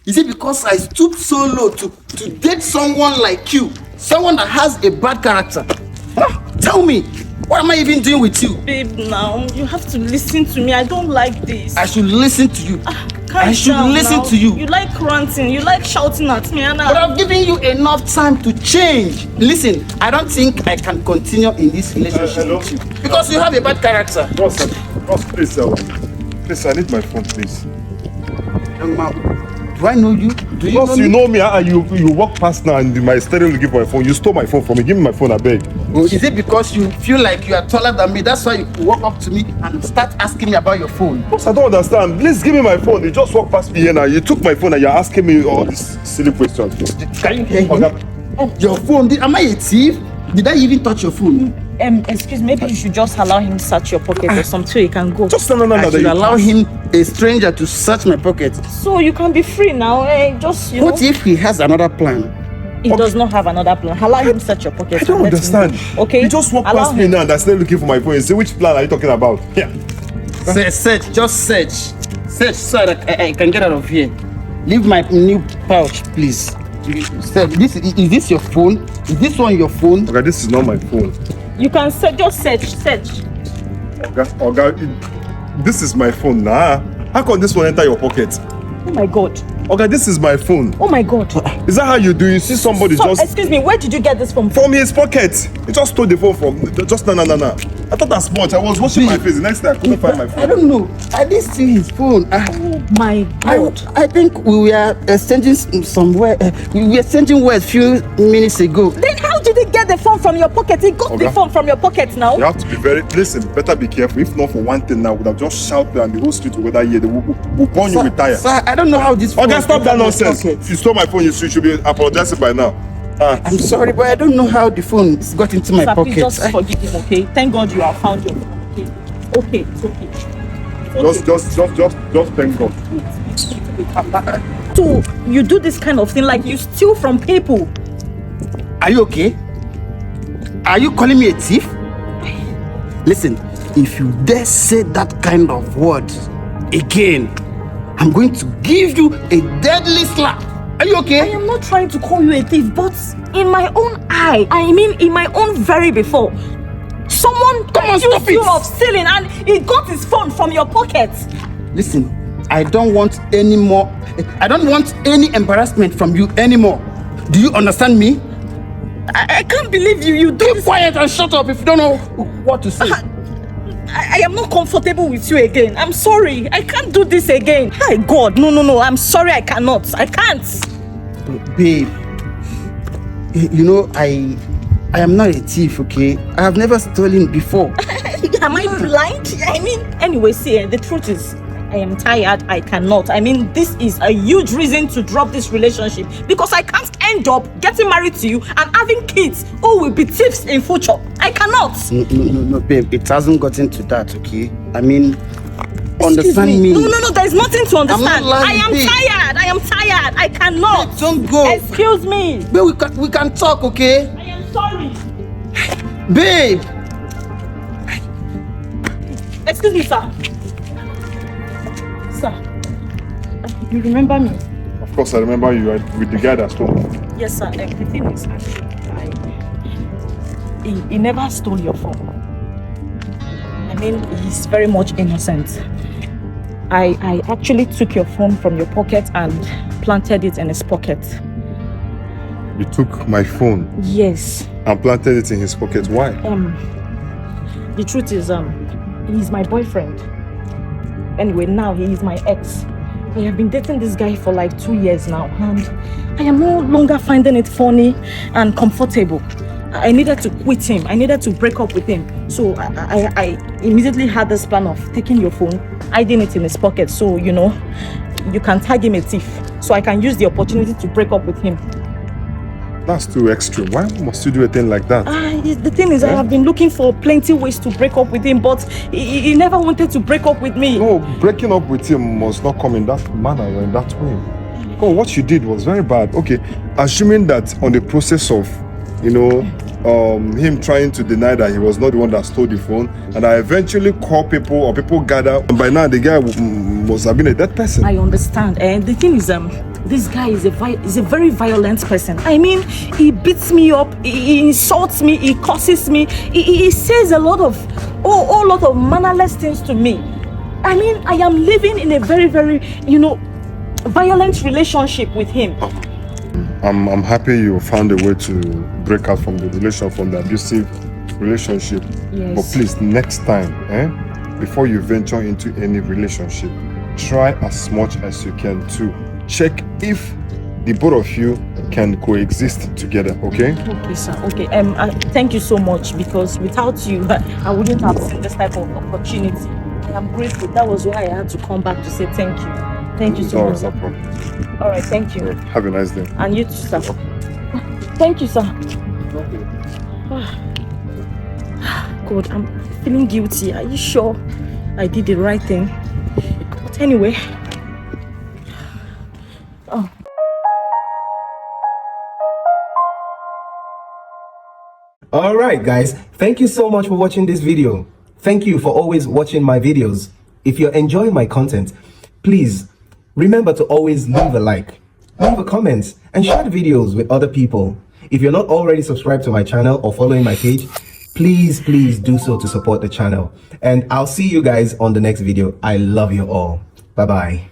Is it because I stooped so low to date someone like you? Someone that has a bad character? Huh? Tell me, what am I even doing with you? Babe, now, you have to listen to me. I don't like this. I should listen to you. I should listen to you. You like ranting, you like shouting at me, Anna. But I've given you enough time to change. Listen, I don't think I can continue in this relationship with you. Because you have a bad character. Ross, please, please, I need my phone, please. Young man, do I know you? Do you know you know me, and you walk past now and my stereo looking for my phone. You stole my phone from me. Give me my phone, I beg. Oh, is it because you feel like you are taller than me? That's why you walk up to me and start asking me about your phone? Boss, I don't understand. Please give me my phone. You just walk past me here now. You took my phone and you're asking me all these silly questions. Can you hear him? Your phone? Am I a thief? Did I even touch your phone? Excuse me, maybe you should just allow him to search your pocket or something so he can go. Just no. I should allow him, a stranger, to search my pocket. So you can be free now, just, you What know. if he has another plan? He does not have another plan. Allow him to search your pocket. I don't understand. Okay? You just walk past me now and I'm still looking for my phone. You say, which plan are you talking about? Yeah. Search, just search. Search so that I can get out of here. Leave my new pouch, please. Is this your phone? Is this one your phone? Okay, this is not my phone. You can just search. Okay, this is my phone now. How come this one enter your pocket? Oh my God. Okay, this is my phone. Oh my God. Is that how you do? You see somebody just... Excuse me, where did you get this from? From his pocket. He just stole the phone from... Just no. I thought that's much. I was washing my face. The next day I couldn't find my phone. I don't know. I didn't see his phone. Oh my God. I think we were exchanging we were exchanging words a few minutes ago. Then how did he get the phone from your pocket? He got the phone from your pocket now. You have to be very... Listen, better be careful. If not for one thing now, we would have just shouted and the whole street will gather here. They will burn you with tire. Sir, I don't know how this phone... Okay, stop that nonsense. If you stole my phone, you should be apologizing by now. I'm sorry, but I don't know how the phone got into my pocket. Please just forgive him, okay? Thank God you have found your phone, okay? Okay, it's okay. Just thank God. So you do this kind of thing, like you steal from people. Are you okay? Are you calling me a thief? Listen, if you dare say that kind of word again, I'm going to give you a deadly slap. Are you okay? I am not trying to call you a thief, but in my own eye, I mean in my own very before, someone accused you of stealing and he got his phone from your pocket. Listen, I don't want any embarrassment from you anymore. Do you understand me? I can't believe you do. Keep quiet and shut up if you don't know what to say. I am not comfortable with you again. I'm sorry. I can't do this again. Hi God, no. I'm sorry, I cannot. I can't. Babe, you know, I am not a thief, okay? I have never stolen before. Am I blind? I mean, anyway, see, the truth is, I am tired. I cannot. I mean, this is a huge reason to drop this relationship because I can't end up getting married to you and having kids who will be thieves in future. I cannot. No, babe, it hasn't gotten to that, okay? I mean, understand me. No, there's nothing to understand. I am tired. I cannot. Babe, don't go. Excuse me. Babe, we can talk, okay? I am sorry. Babe. Excuse me, sir. Sir, you remember me? Of course, I remember you with the guy that stole me. Yes, sir. The thing is, he never stole your phone. I mean, he's very much innocent. I actually took your phone from your pocket and planted it in his pocket. You took my phone? Yes. And planted it in his pocket. Why? The truth is, he's my boyfriend. Anyway, now he is my ex. I have been dating this guy for like 2 years now, and I am no longer finding it funny and comfortable. I needed to quit him. I needed to break up with him. So I immediately had this plan of taking your phone, hiding it in his pocket, so you know, you can tag him a thief. So I can use the opportunity to break up with him. That's too extreme. Why must you do a thing like that? The thing is, I have been looking for plenty ways to break up with him, but he never wanted to break up with me. No, breaking up with him must not come in that manner or in that way. Oh, what you did was very bad. Okay, assuming that on the process of, you know, him trying to deny that he was not the one that stole the phone, and I eventually call people or people gather, and by now the guy must have been a dead person. I understand. And the thing is, this guy is a very violent person. I mean, he beats me up, he insults me, he curses me, he says a lot of mannerless things to me. I mean, I am living in a very, very, violent relationship with him. I'm happy you found a way to break out from the abusive relationship. Yes. But please, next time, before you venture into any relationship, try as much as you can to check if the both of you can coexist together, okay? Okay, sir. Okay. Thank you so much, because without you, I wouldn't have seen this type of opportunity. I am grateful. That was why I had to come back to say thank you. Thank you so much. No problem. All right, thank you. Have a nice day. And you too, sir. Thank you, sir. God, I'm feeling guilty. Are you sure I did the right thing? But anyway. Oh. Alright guys, thank you so much for watching this video. Thank you for always watching my videos. If you're enjoying my content, please remember to always leave a like, leave a comment, and share the videos with other people. If you're not already subscribed to my channel or following my page, please do so to support the channel. And I'll see you guys on the next video. I love you all. Bye bye.